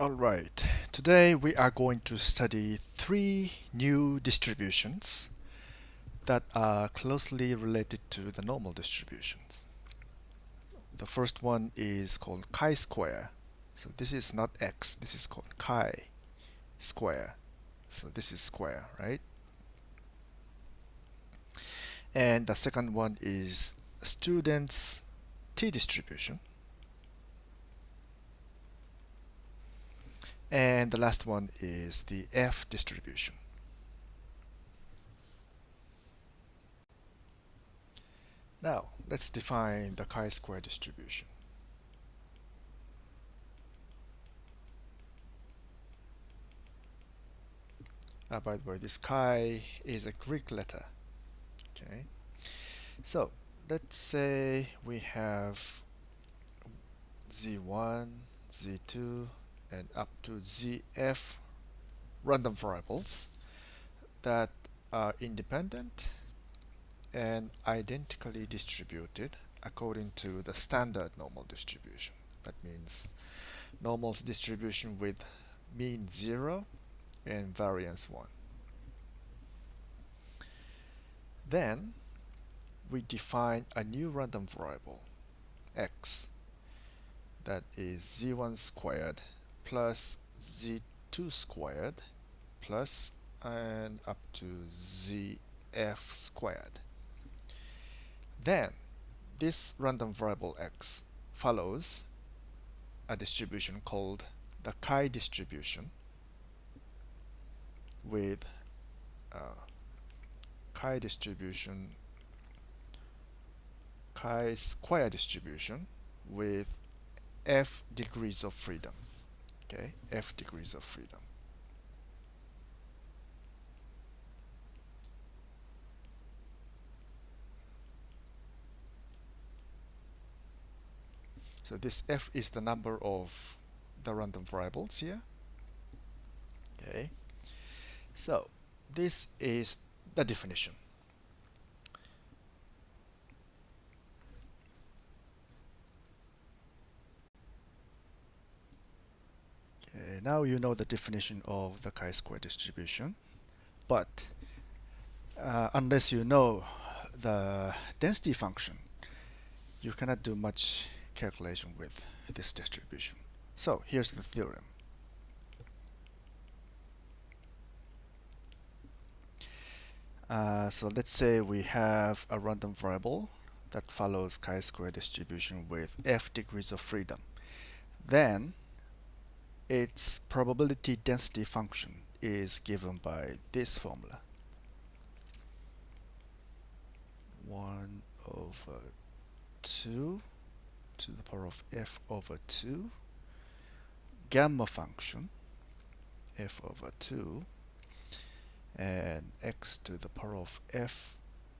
Alright, today we are going to study three new distributions that are closely related to the normal distributions. The first one is called chi-square. So this is not x, this is called chi-square. So this is square, right? And the second one is student's t-distribution. And the last one is the f distribution. Now, let's define the chi-square distribution. By the way, this chi is a Greek letter. Okay, so let's say we have z1, z2, and up to zf random variables that are independent and identically distributed according to the standard normal distribution. That means normal distribution with mean 0 and variance 1. Then we define a new random variable, x, that is z1 squared plus z2 squared plus and up to zf squared. Then this random variable x follows a distribution called the chi distribution with chi-square distribution with f degrees of freedom. Okay, f degrees of freedom. So this f is the number of the random variables here. Okay, so this is the definition. Okay, now you know the definition of the chi-square distribution, but unless you know the density function, you cannot do much calculation with this distribution. So here's the theorem. So let's say we have a random variable that follows chi-square distribution with f degrees of freedom. Then its probability density function is given by this formula. 1 over 2 to the power of f over 2 gamma function f over 2 and x to the power of f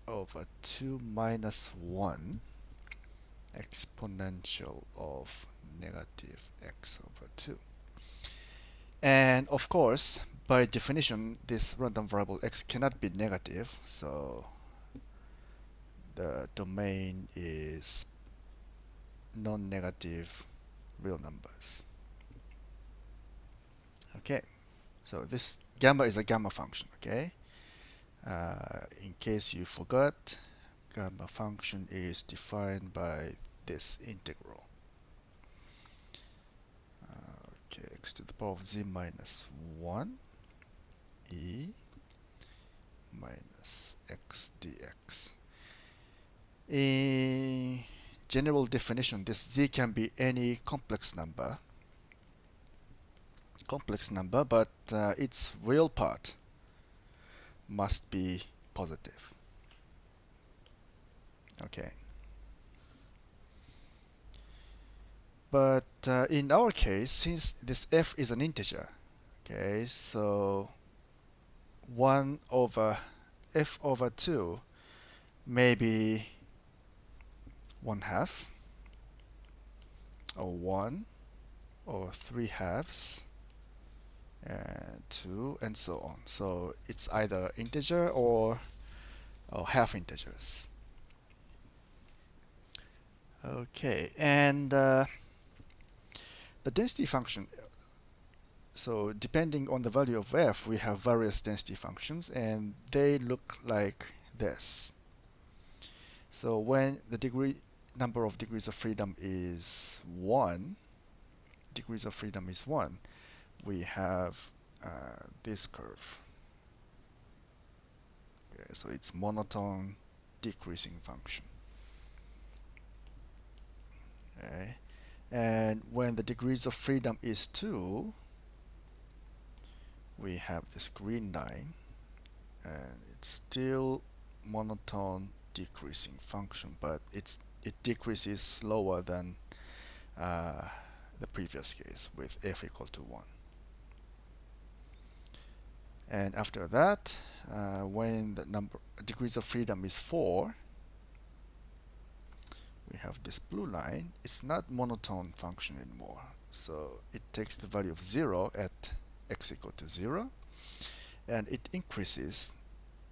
over 2 minus 1 exponential of negative x over 2. And of course, by definition, this random variable x cannot be negative, so the domain is non-negative real numbers. Okay, so this gamma is a gamma function. Okay, in case you forgot, gamma function is defined by this integral. Okay, x to the power of z minus 1 e minus x dx. In general definition, this z can be any complex number, but its real part must be positive. Okay. But in our case, since this f is an integer, okay, so 1 over f over 2 may be 1/2 or 1 or 3/2 and 2 and so on. So it's either integer or half integers. Okay, and the density function So depending on the value of f, we have various density functions, and they look like this. So when the number of degrees of freedom is 1, we have this curve. Okay, so it's monotone decreasing function. Okay. And when the degrees of freedom is 2, we have this green line, and it's still monotone decreasing function, but it decreases slower than uh, the previous case with f equal to 1. And after that, when the degrees of freedom is 4, we have this blue line. It's not monotone function anymore. So it takes the value of 0 at x equal to 0, and it increases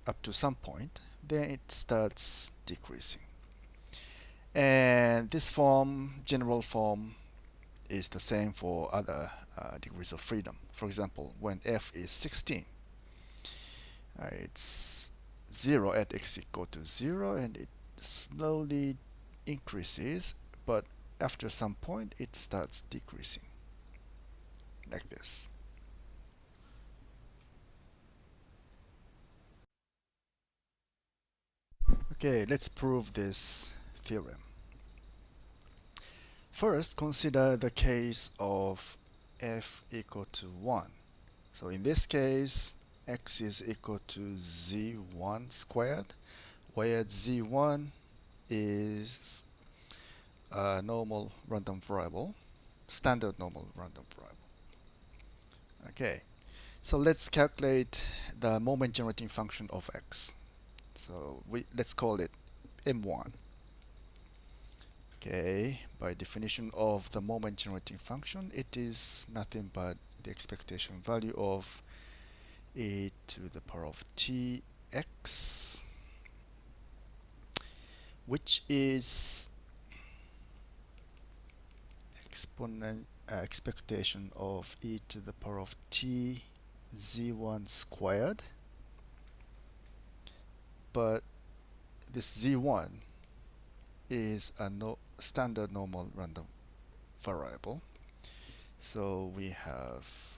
up to some point. Then it starts decreasing. And this form, general form, is the same for other degrees of freedom. For example, when f is 16, it's 0 at x equal to 0, and it slowly increases, but after some point it starts decreasing like this. Okay, let's prove this theorem. First, consider the case of f equal to 1. So in this case, x is equal to z1 squared, where z1 is a normal random variable, standard normal random variable. Okay, so let's calculate the moment generating function of x. So let's call it m1. Okay, by definition of the moment generating function, it is nothing but the expectation value of e to the power of tx, which is expectation of e to the power of t z1 squared, but this z1 is a standard normal random variable. So we have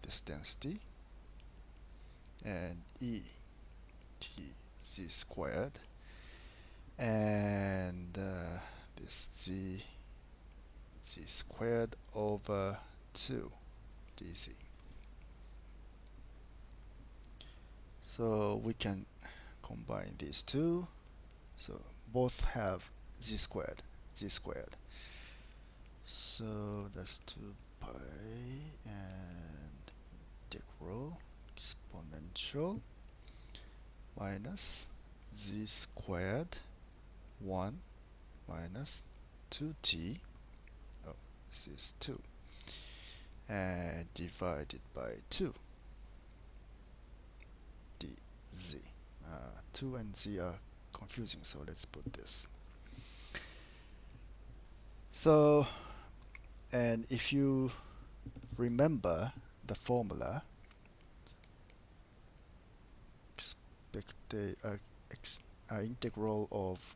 this density and e t z squared, and this z squared over 2 dz. So we can combine these two. So both have z squared. So that's 2 pi and integral exponential minus z squared 1 minus 2t, oh, this is 2, and divided by 2 dz. 2 and z are confusing, so let's put this. So, and if you remember the formula, integral of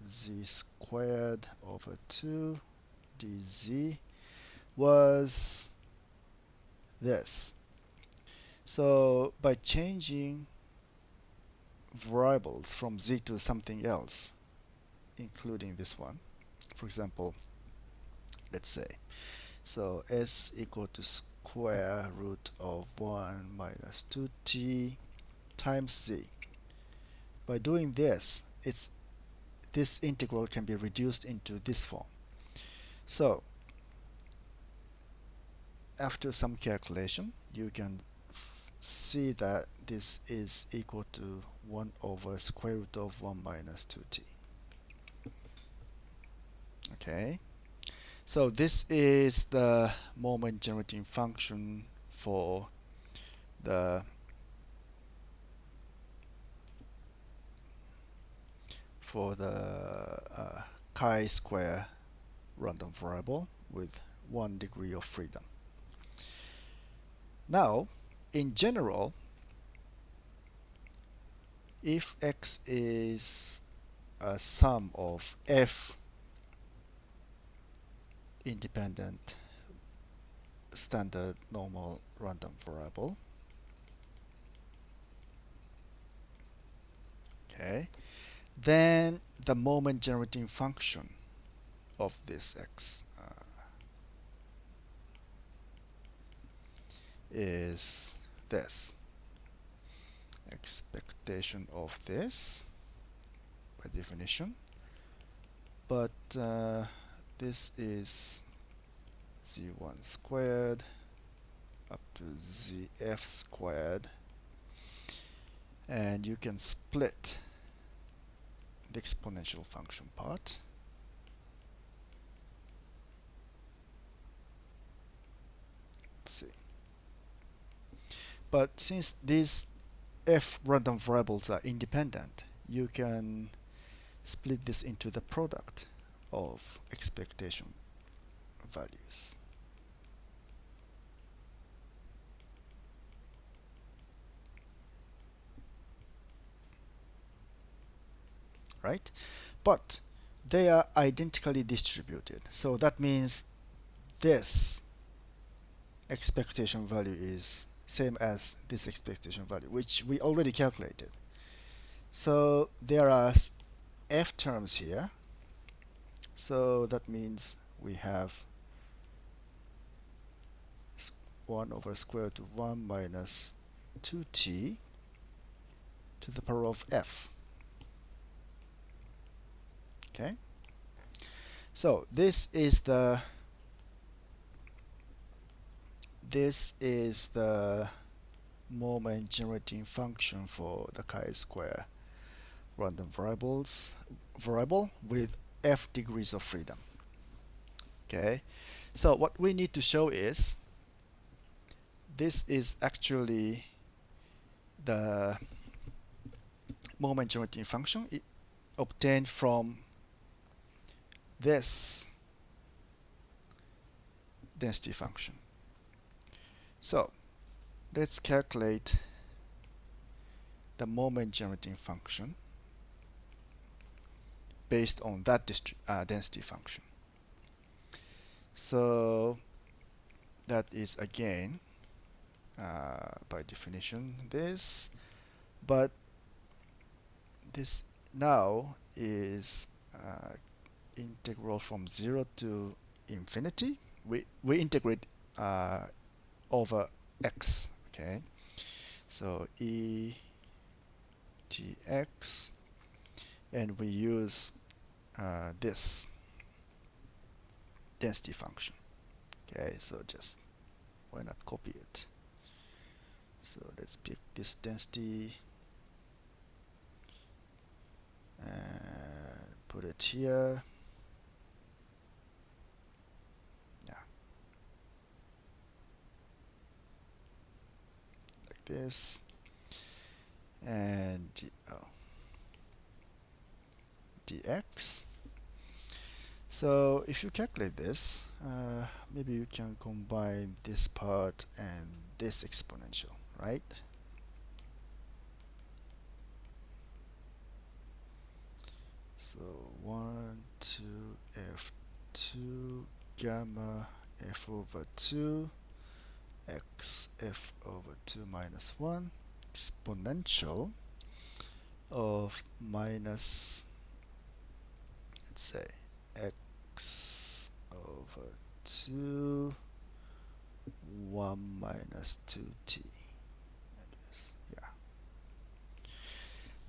z squared over 2 dz was this. So by changing variables from z to something else, including this one, for example, let's say, so s equal to square root of 1 minus 2t times z. By doing this, this integral can be reduced into this form. So after some calculation, you can see that this is equal to 1 over square root of 1 minus 2t. Okay, so this is the moment generating function for the chi-square random variable with 1 degree of freedom. Now, in general, if x is a sum of f independent standard normal random variable, okay, then the moment generating function of this x is this expectation of this by definition, but this is z1 squared up to zf squared, and you can split the exponential function part. Let's see. But since these f random variables are independent, you can split this into the product of expectation values. Right? But they are identically distributed. So that means this expectation value is same as this expectation value, which we already calculated. So there are f terms here. So that means we have 1 over square root of 1 minus 2t to the power of f. Okay? So this is the moment generating function for the chi-square random variable with f degrees of freedom. Okay, so what we need to show is this is actually the moment generating function obtained from this density function. So let's calculate the moment generating function based on that density function. So that is again by definition this, but this now is integral from 0 to infinity. We integrate over x. Okay, so e dx, and we use this density function. Okay, so just why not copy it? So let's pick this density and put it here. Yeah, like this. And dx. So if you calculate this, maybe you can combine this part and this exponential, right? So 1, 2, f2 gamma f over 2 x f over 2 minus 1 exponential of minus, let's say, x over 2 1 minus 2t. Yeah.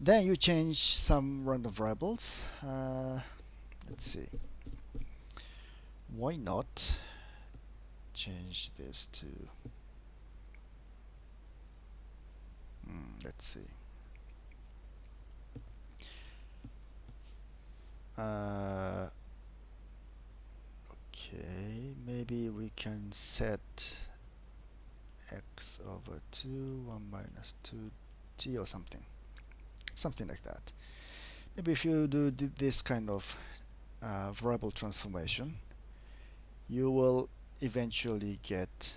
Then you change some random variables. Let's see. Why not change this to, let's see. Okay, maybe we can set x over 2 1 minus 2t or something like that. Maybe if you do this kind of variable transformation, you will eventually get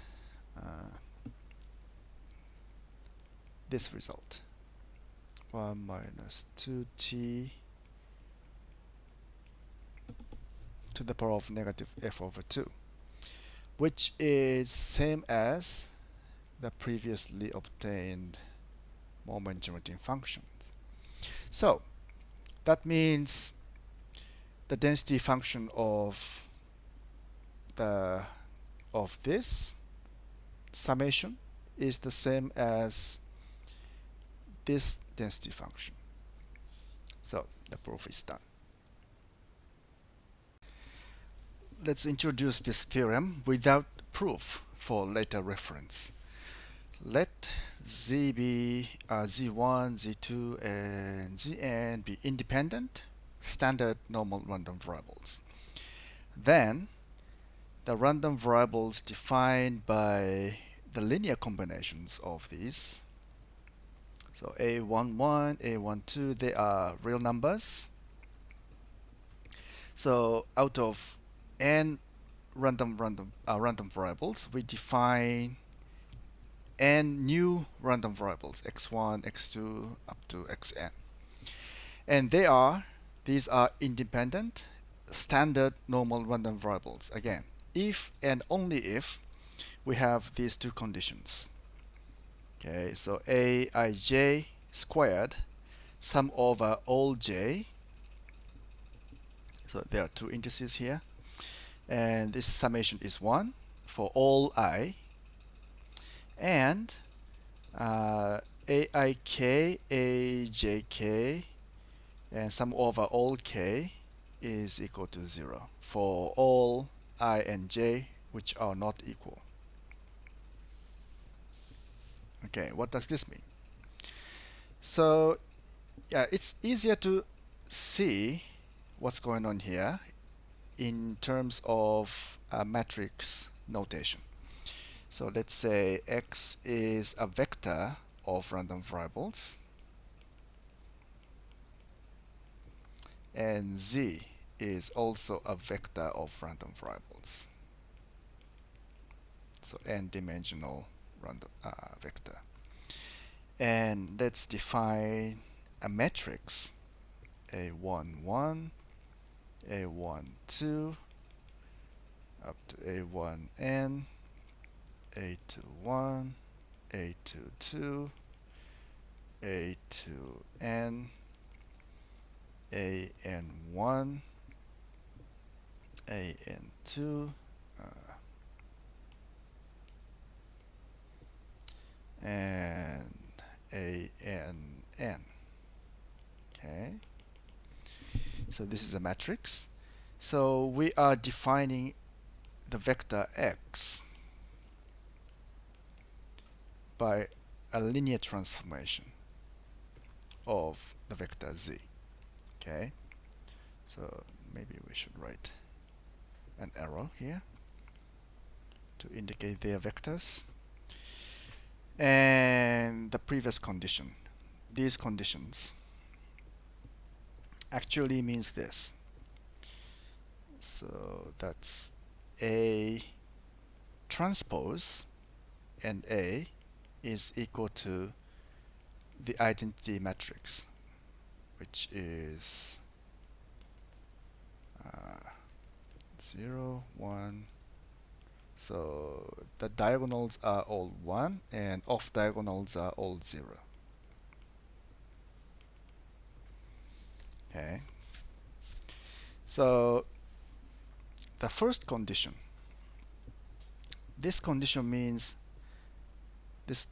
this result. 1 minus 2t to the power of negative f over 2, which is same as the previously obtained moment generating functions. So that means the density function of this summation is the same as this density function. So the proof is done. Let's introduce this theorem without proof for later reference. Let z be z1, z2, and zn be independent, standard normal random variables. Then the random variables defined by the linear combinations of these. So a11, a12, they are real numbers. So out of n random variables, we define n new random variables, x1, x2, up to xn. And these are independent, standard normal random variables. Again, if and only if we have these two conditions. Okay, so aij squared sum over all j. So there are two indices here, and this summation is 1 for all I, and aik, ajk, and sum over all k is equal to 0 for all I and j which are not equal. Okay, what does this mean? So yeah, it's easier to see what's going on here in terms of matrix notation. So let's say x is a vector of random variables, and z is also a vector of random variables. So n-dimensional random vector. And let's define a matrix a11, a12, up to a1n, a21, a22, a2n, an1, an2, and ann. Okay, so this is a matrix. So we are defining the vector x by a linear transformation of the vector z. Okay, so maybe we should write an arrow here to indicate their vectors. And the previous condition, these conditions actually means this. So that's A transpose and A is equal to the identity matrix, which is 0, 1. So the diagonals are all 1 and off diagonals are all 0. Okay. So the first condition, this condition means this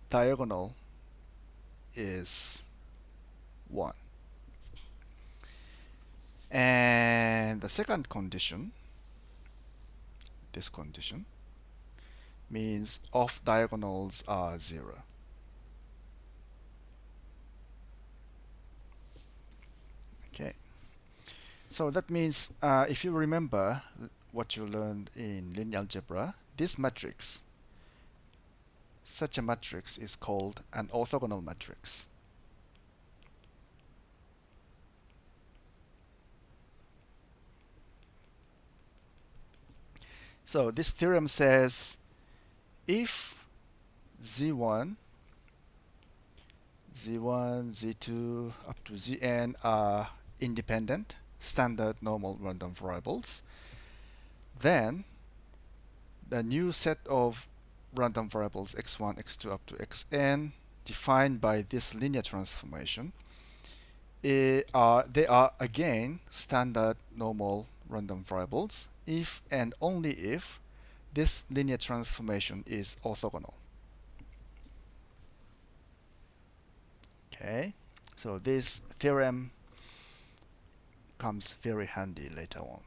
diagonal is 1. And the second condition, this condition, means off diagonals are 0. Okay. So that means if you remember what you learned in linear algebra, this matrix, such a matrix is called an orthogonal matrix. So this theorem says if z1 z1, z2 up to zn are independent, standard normal random variables. Then the new set of random variables x1, x2 up to xn defined by this linear transformation they are again standard normal random variables if and only if this linear transformation is orthogonal. Okay, so this theorem comes very handy later on.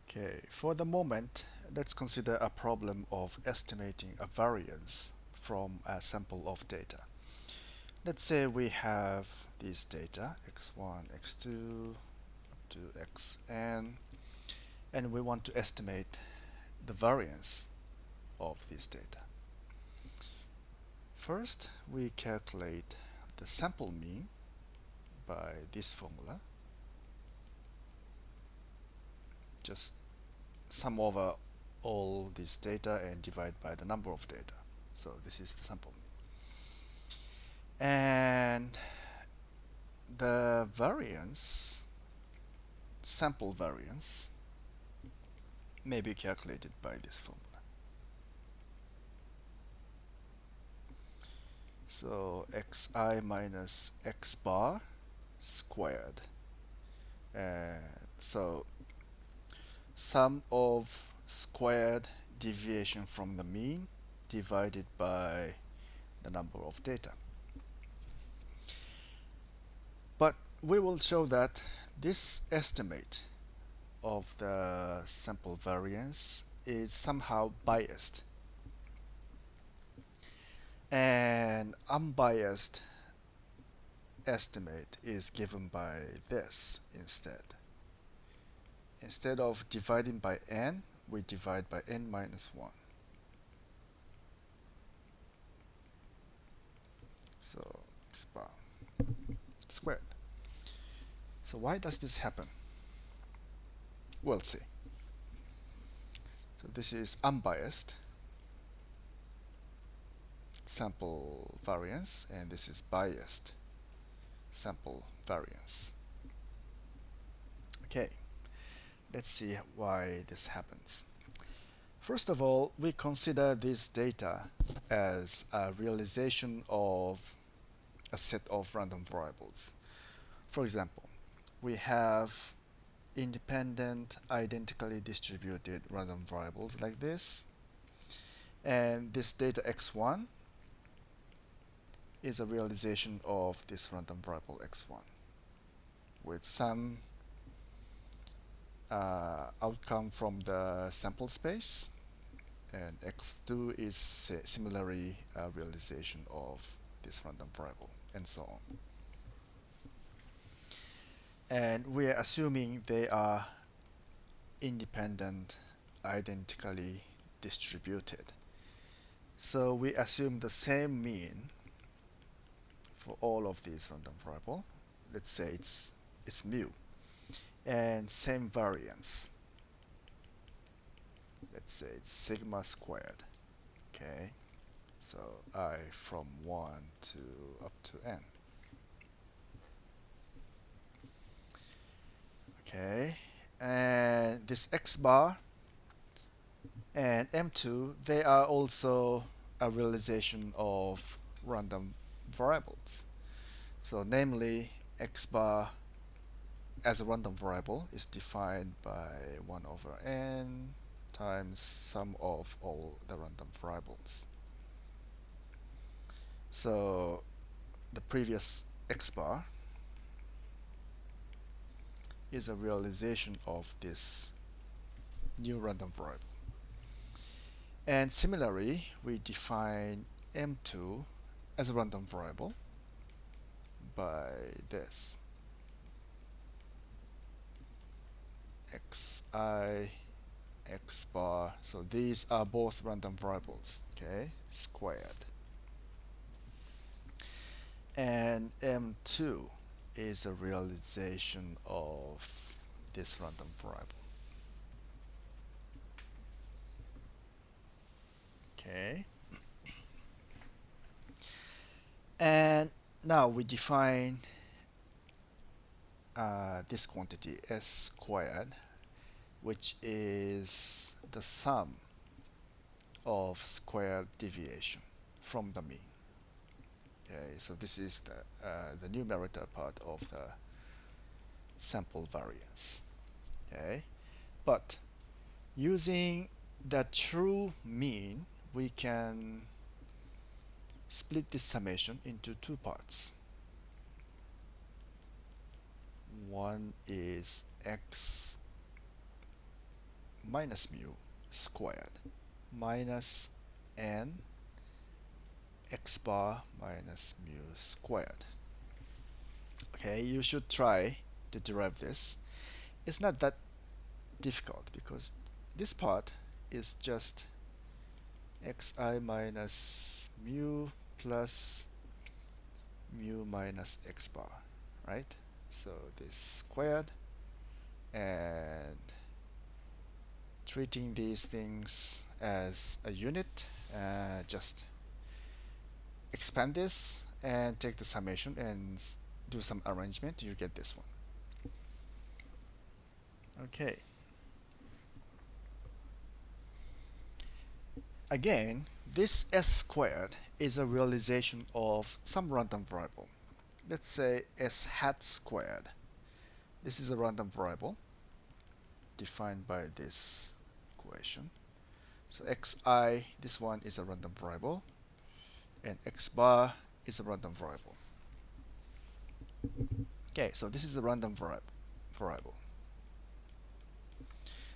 Okay, for the moment, let's consider a problem of estimating a variance from a sample of data. Let's say we have these data, x1, x2, up to xn, and we want to estimate the variance of these data. First, we calculate the sample mean by this formula. Just sum over all this data and divide by the number of data. So this is the sample mean. And the variance, sample variance, may be calculated by this formula. So xi minus x bar squared. So sum of squared deviation from the mean divided by the number of data. But we will show that this estimate of the sample variance is somehow biased. An unbiased estimate is given by this instead. Instead of dividing by n, we divide by n minus 1. So x bar squared. So why does this happen? We'll see. So this is unbiased sample variance, and this is biased sample variance. Okay, let's see why this happens. First of all, we consider this data as a realization of a set of random variables. For example, we have independent, identically distributed random variables like this, and this data x1 is a realization of this random variable x1 with some outcome from the sample space, and x2 is similarly a realization of this random variable, and so on. And we are assuming they are independent, identically distributed. So we assume the same mean for all of these random variables. Let's say it's mu, and same variance. Let's say it's sigma squared. Okay, so I from 1 to up to n. Okay, and this x bar and m2, they are also a realization of random variables. So namely, x bar as a random variable is defined by 1 over n times sum of all the random variables. So the previous x bar is a realization of this new random variable. And similarly, we define m2 as a random variable by this xi x bar. So these are both random variables, okay, squared. And m2 is a realization of this random variable. Okay. And now we define this quantity s squared, which is the sum of squared deviation from the mean. Okay, so this is the numerator part of the sample variance. Okay, but using the true mean, we can split this summation into two parts. One is x minus mu squared minus n x bar minus mu squared. Okay, you should try to derive this. It's not that difficult because this part is just xi minus mu plus mu minus x bar, right? So this squared, and treating these things as a unit, just expand this and take the summation and do some arrangement, you get this one. Okay. Again, this s squared is a realization of some random variable. Let's say s hat squared. This is a random variable defined by this equation. So xi, this one is a random variable, and x bar is a random variable. Okay, so this is a random variable.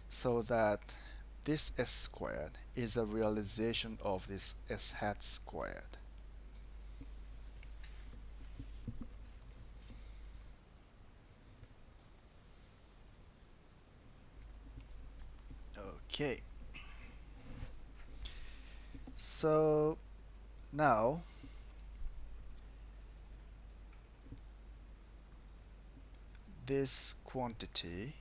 So that this s squared is a realization of this s hat squared. Okay. So now this quantity,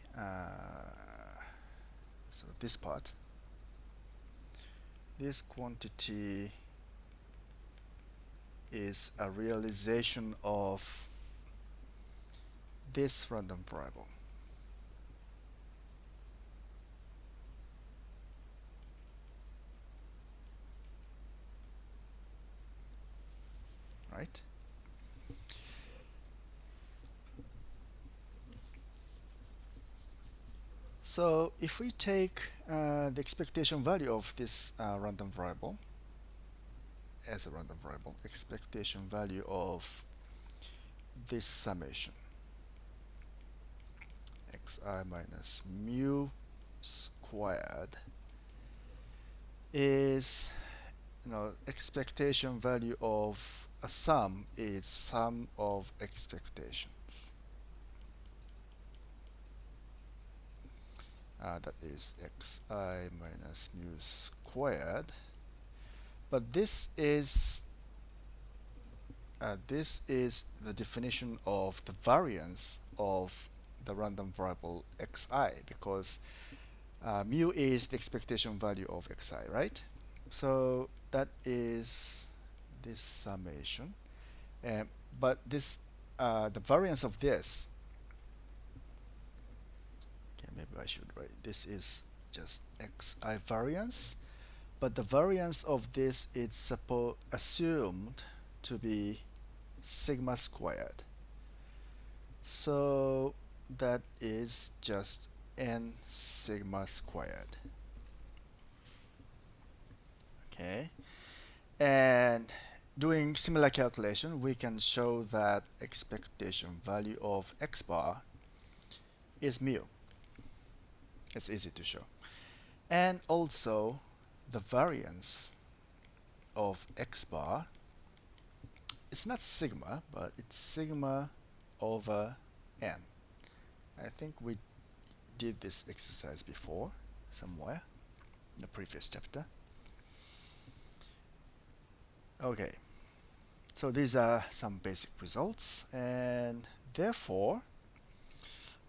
so this part, this quantity is a realization of this random variable. Right? So if we take the expectation value of this random variable as a random variable, expectation value of this summation, xi minus mu squared is, expectation value of a sum is sum of expectations. That is xi minus mu squared. But this is the definition of the variance of the random variable xi, because mu is the expectation value of xi, right? So that is this summation, but this the variance of this. Okay, maybe I should write this is just xi variance, but the variance of this is assumed to be sigma squared. So that is just n sigma squared. Okay, and doing similar calculation, we can show that expectation value of x bar is mu. It's easy to show. And also the variance of x bar, it's not sigma, but it's sigma over n. I think we did this exercise before somewhere in the previous chapter. Okay, so these are some basic results, and therefore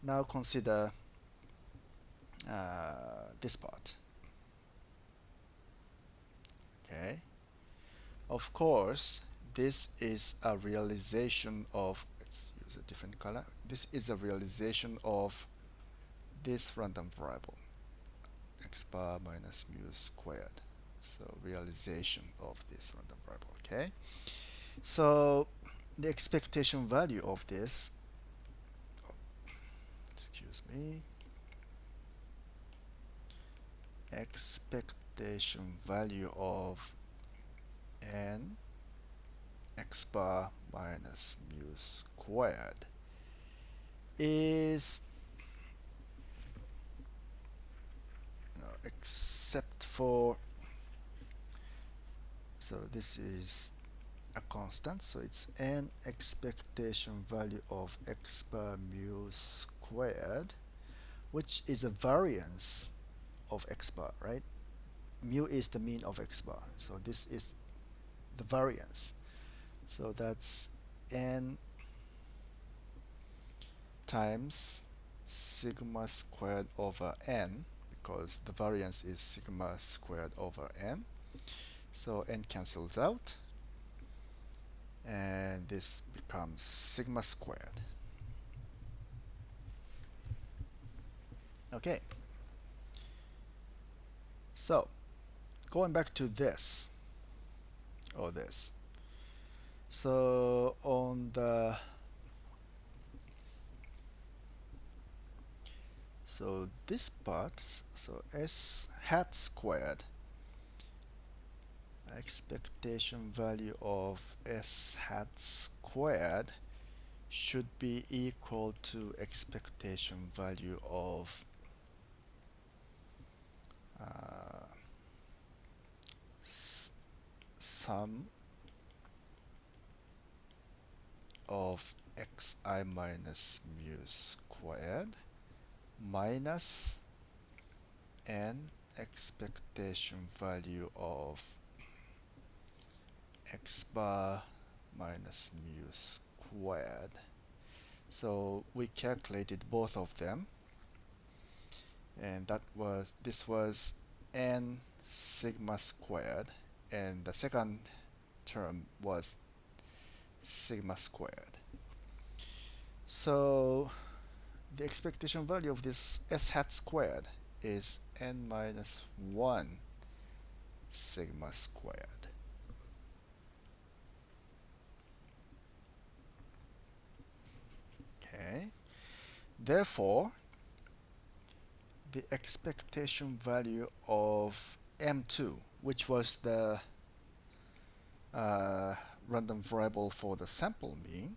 now consider this part. Okay, of course this is a realization of, let's use a different color. This is a realization of this random variable, x bar minus mu squared. So realization of this random variable, okay? So the expectation value of this, excuse me, expectation value of n x bar minus mu squared is, except for, so this is a constant, so it's n expectation value of x bar mu squared, which is a variance of x bar, right? Mu is the mean of x bar, so this is the variance. So that's n times sigma squared over n, because the variance is sigma squared over n. So n cancels out, and this becomes sigma squared. Okay. So going back to this, or this. So on the, so this part, so s hat squared, expectation value of s hat squared should be equal to expectation value of sum of xi minus mu squared minus n expectation value of x bar minus mu squared. So we calculated both of them, and this was n sigma squared, and the second term was sigma squared. So the expectation value of this s hat squared is n minus 1 sigma squared. Okay. Therefore, the expectation value of m2, which was the random variable for the sample mean,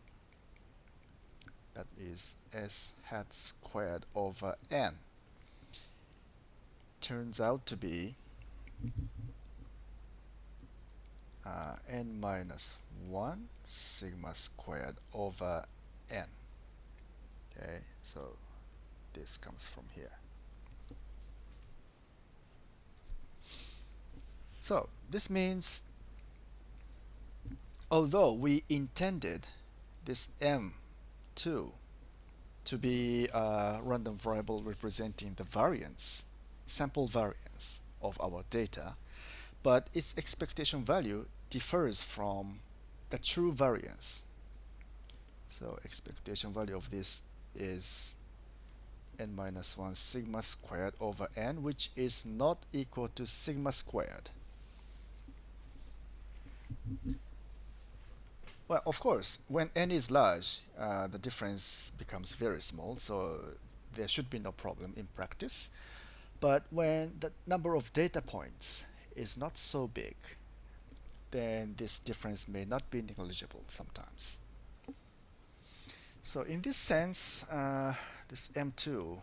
that is s hat squared over n, turns out to be n minus 1 sigma squared over n. Okay, so this comes from here. So this means, although we intended this m2 to be a random variable representing the variance, sample variance of our data, but its expectation value differs from the true variance. So expectation value of this is n minus 1 sigma squared over n, which is not equal to sigma squared. Well, of course, when n is large, the difference becomes very small, so there should be no problem in practice. But when the number of data points is not so big, then this difference may not be negligible sometimes. So in this sense, this m2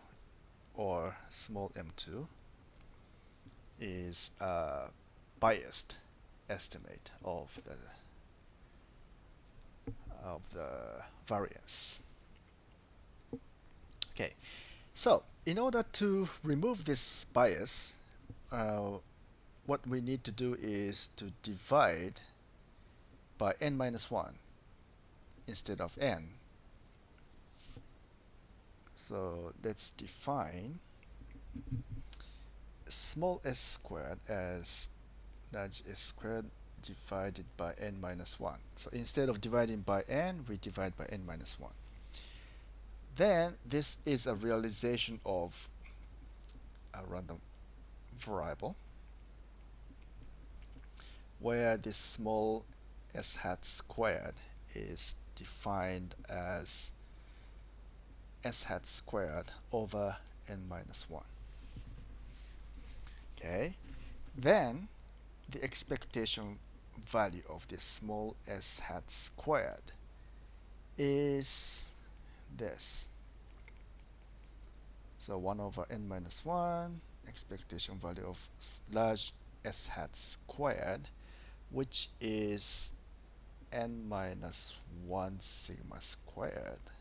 or small m2 is a biased estimate of the variance. Okay, so in order to remove this bias, what we need to do is to divide by n minus 1 instead of n. So let's define small s squared as large s squared divided by n minus 1. So instead of dividing by n, we divide by n minus 1. Then this is a realization of a random variable where this small s hat squared is defined as s hat squared over n minus 1. Okay, then the expectation value of this small s hat squared is this. So 1 over n minus 1, expectation value of large s hat squared, which is n minus 1 sigma squared.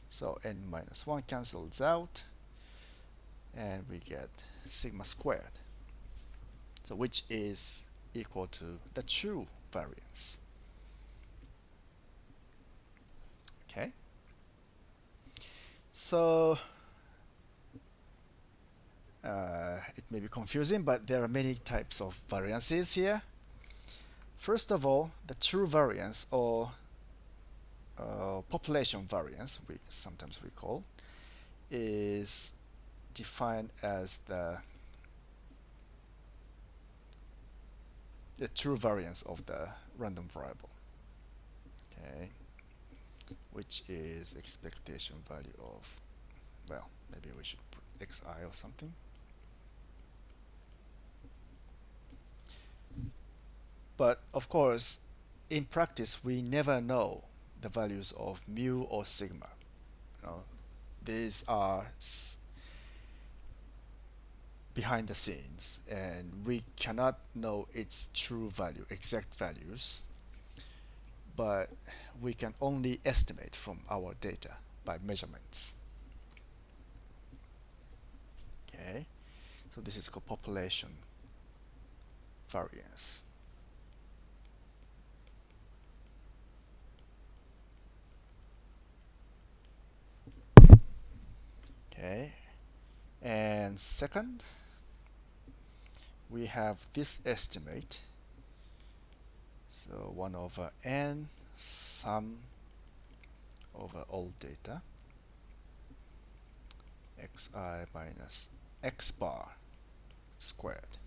So n minus 1 cancels out, and we get sigma squared. So which is equal to the true variance. Okay. So it may be confusing, but there are many types of variances here. First of all, the true variance, or population variance, sometimes we call, is defined as the true variance of the random variable, okay, which is expectation value of, well, maybe we should put xi or something. But of course, in practice, we never know the values of mu or sigma. These are behind the scenes, and we cannot know its true value, exact values, but we can only estimate from our data by measurements. Okay, so this is called population variance. Okay, and second, we have this estimate. So 1 over n sum over all data xi minus x bar squared.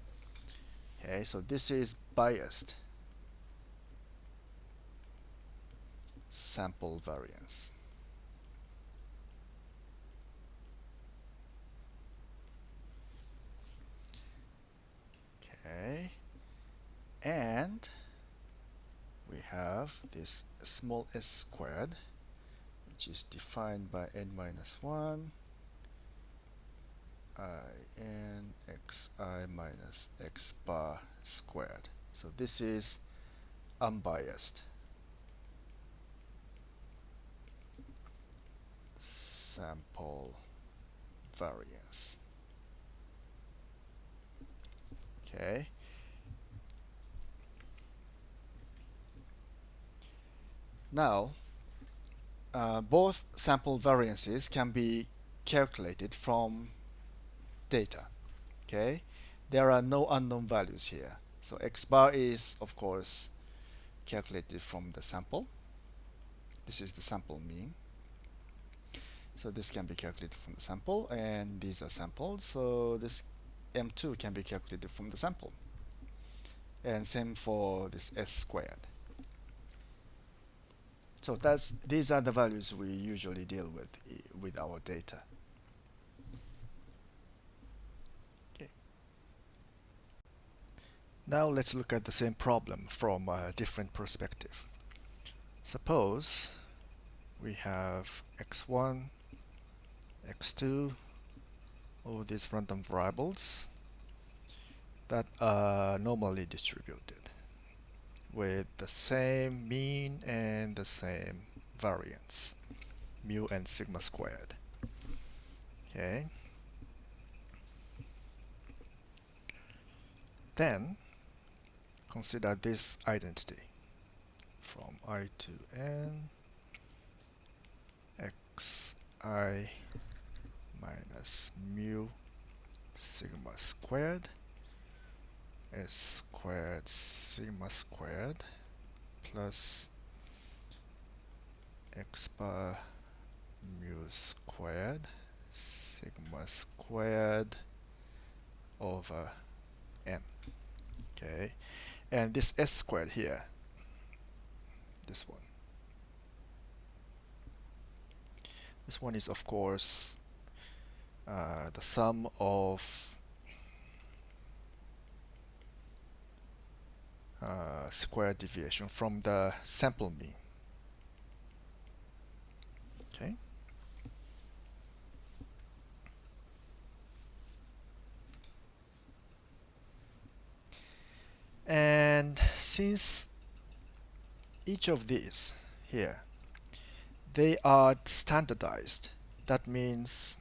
Okay, so this is biased sample variance. Okay, and we have this small s squared, which is defined by n minus 1 I n xi minus x bar squared. So this is unbiased sample variance. Okay. Now, both sample variances can be calculated from data. Okay, there are no unknown values here. So x bar is, of course, calculated from the sample. This is the sample mean. So this can be calculated from the sample, and these are samples. So this m2 can be calculated from the sample. And same for this s squared. So these are the values we usually deal with our data. Okay. Now let's look at the same problem from a different perspective. Suppose we have x1, x2, all these random variables that are normally distributed with the same mean and the same variance, mu and sigma squared. Okay. Then consider this identity from I to n xi minus mu sigma squared s squared sigma squared plus x bar mu squared sigma squared over n. Okay, and this s squared here, this one is of course the sum of squared deviation from the sample mean. Okay. And since each of these here, they are standardized, that means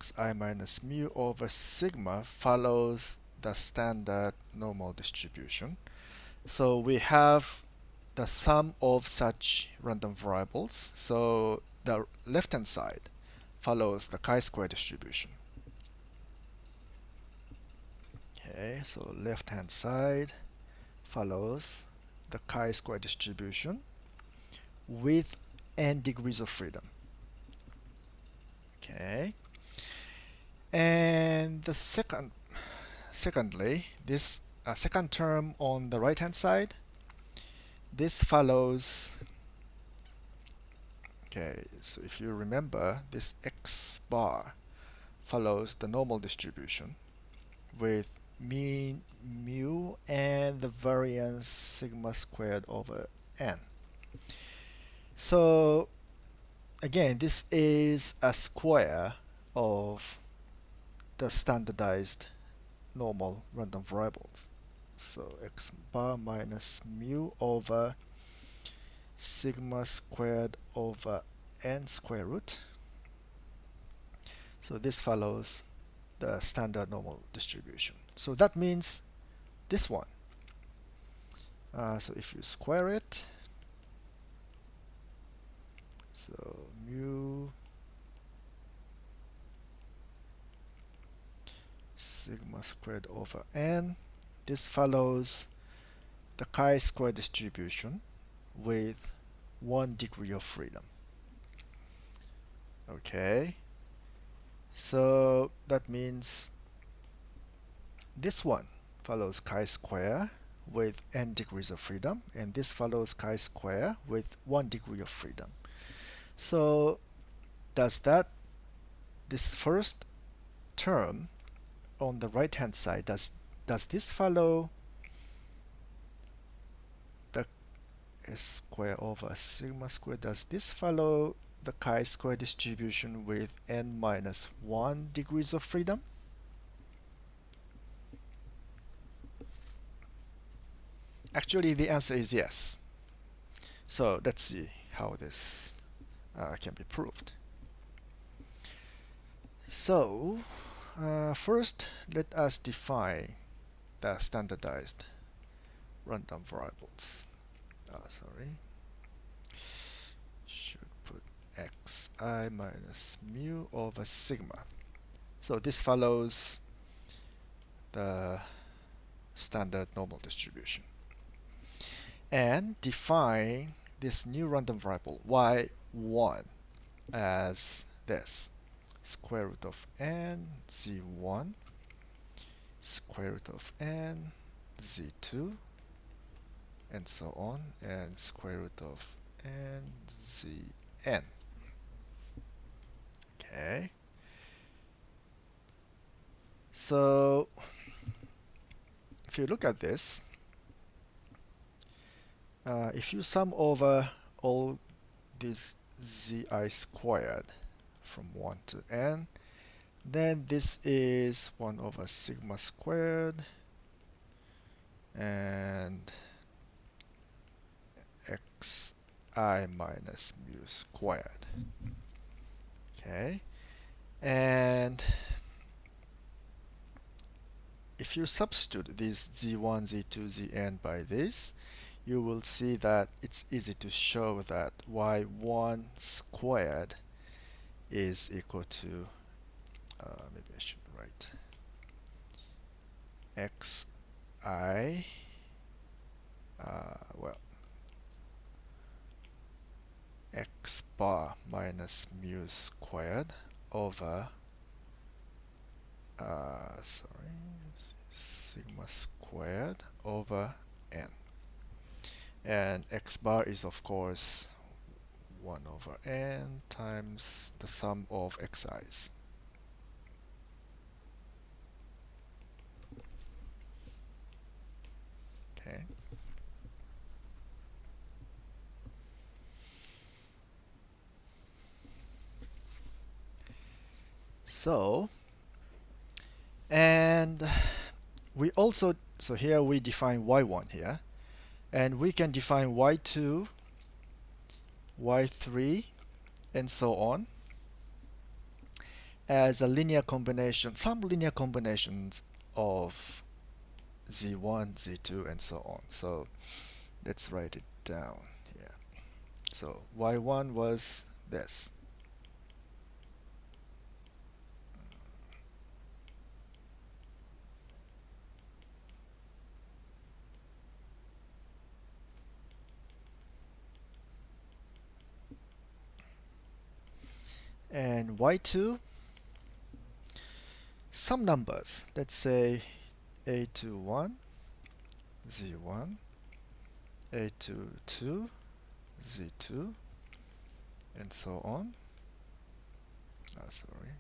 xi minus mu over sigma follows the standard normal distribution. So we have the sum of such random variables. So the left-hand side follows the chi-square distribution. Okay, so left-hand side follows the chi-square distribution with n degrees of freedom. Okay, and the secondly, this second term on the right-hand side, this follows. Okay, so if you remember, this x bar follows the normal distribution with mean mu and the variance sigma squared over n. So again, this is a square of the standardized normal random variables. So x bar minus mu over sigma squared over n square root. So this follows the standard normal distribution. So that means this one. So if you square it, so mu sigma squared over n, this follows the chi-square distribution with 1 degree of freedom. Okay, so that means this one follows chi-square with n degrees of freedom, and this follows chi-square with 1 degree of freedom. So does this first term on the right hand side, does this follow the s square over sigma square? Does this follow the chi-square distribution with n minus 1 degrees of freedom? Actually, the answer is yes. So let's see how this can be proved. So first, let us define the standardized random variables. Sorry, should put xi minus mu over sigma. So this follows the standard normal distribution. And define this new random variable y1 as this: square root of n z1, square root of n z2, and so on, and square root of n zn. Okay, so if you look at this, if you sum over all these zi squared from 1 to n, then this is 1 over sigma squared and xi minus mu squared. Okay, and if you substitute these z1, z2, zn by this, you will see that it's easy to show that y1 squared is equal to, maybe I should write yi, well, x bar minus mu squared over, sorry, it's sigma squared over n. And x bar is, of course, 1 over n times the sum of xi's. Okay. So, and we also, so here we define y1 here, and we can define y2, y3, and so on as a linear combination, some linear combinations of z1, z2, and so on. So let's write it down here. So y1 was this. And y2, some numbers, let's say a21, z1, a22, z2, and so on. Sorry.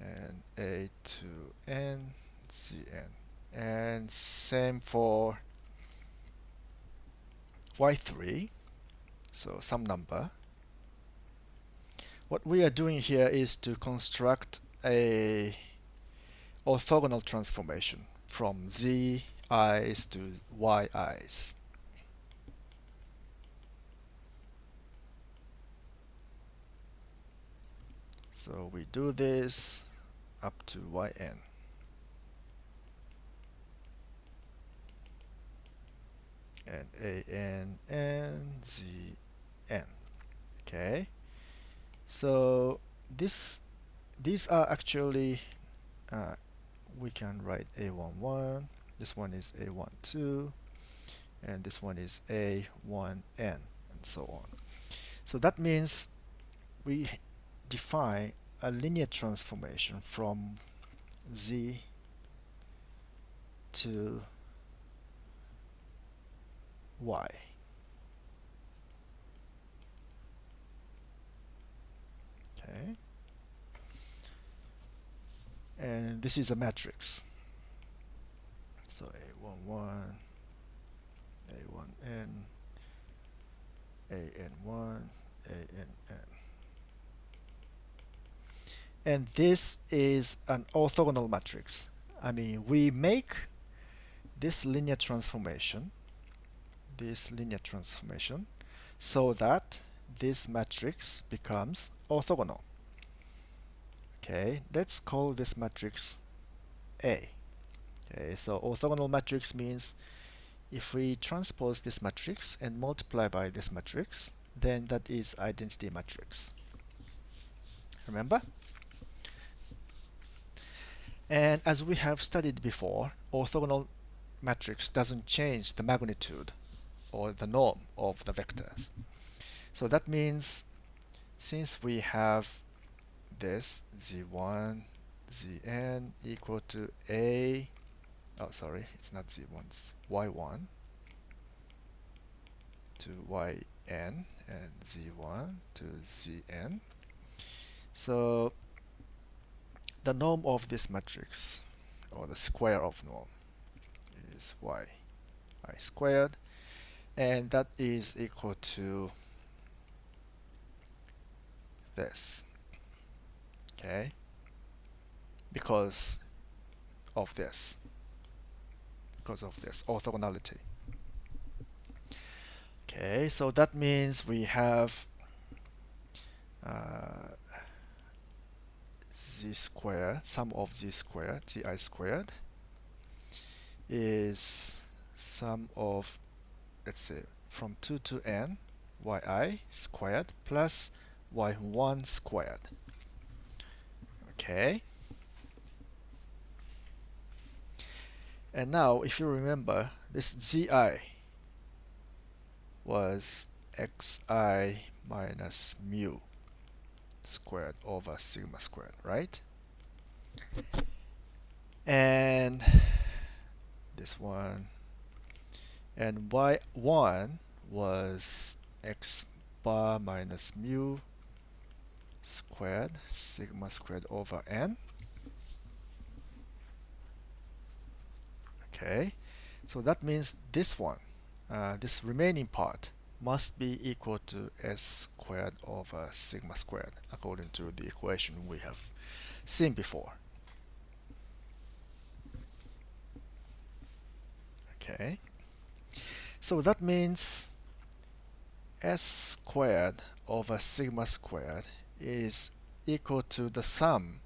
And a2n, zn. And same for y3, so some number. What we are doing here is to construct a orthogonal transformation from zi's to yi's. So we do this up to yn. And an and zn. Okay. So these are actually, we can write a11, this one is a12, and this one is a1n, and so on. So that means we define a linear transformation from z to y. Okay. And this is a matrix. So a11, a1n, an1, ann. And this is an orthogonal matrix. I mean, we make this linear transformation, so that this matrix becomes orthogonal. Okay, let's call this matrix A. Okay, so orthogonal matrix means if we transpose this matrix and multiply by this matrix, then that is identity matrix. Remember? And as we have studied before, orthogonal matrix doesn't change the magnitude or the norm of the vectors. So that means since we have this z1, zn equal to a, oh sorry, it's not z1, it's y1 to yn and z1 to zn. So the norm of this matrix, or the square of norm, is y squared, and that is equal to this. Okay, because of this orthogonality. Okay, so that means we have z squared, sum of z squared, zi squared, is sum of, let's say, from 2 to n, yi squared plus y1 squared. Okay. And now, if you remember, this zi was xi minus mu squared over sigma squared, right? And this one, and y1 was x bar minus mu squared sigma squared over n. Okay, so that means this one, this remaining part must be equal to s squared over sigma squared according to the equation we have seen before. Okay, so that means s squared over sigma squared is equal to the sum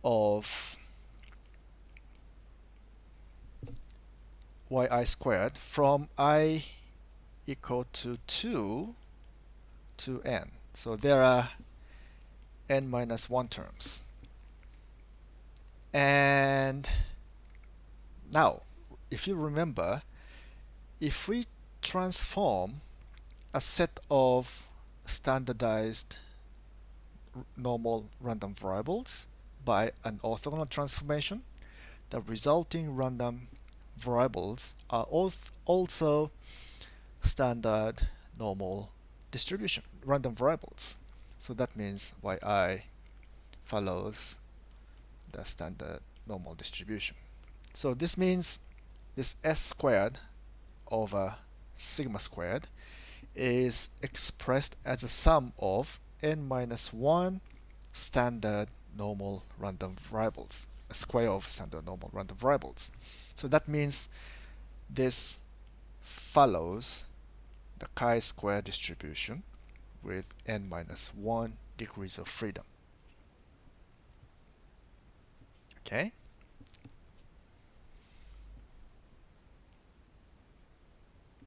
of yi squared from I equal to 2 to n. So there are n minus 1 terms. And now, if you remember, if we transform a set of standardized normal random variables by an orthogonal transformation, the resulting random variables are also standard normal distribution random variables. So that means yi follows the standard normal distribution. So this means this s squared over sigma squared is expressed as a sum of n minus 1 standard normal random variables, a square of standard normal random variables. So that means this follows the chi-square distribution with n minus 1 degrees of freedom. Okay?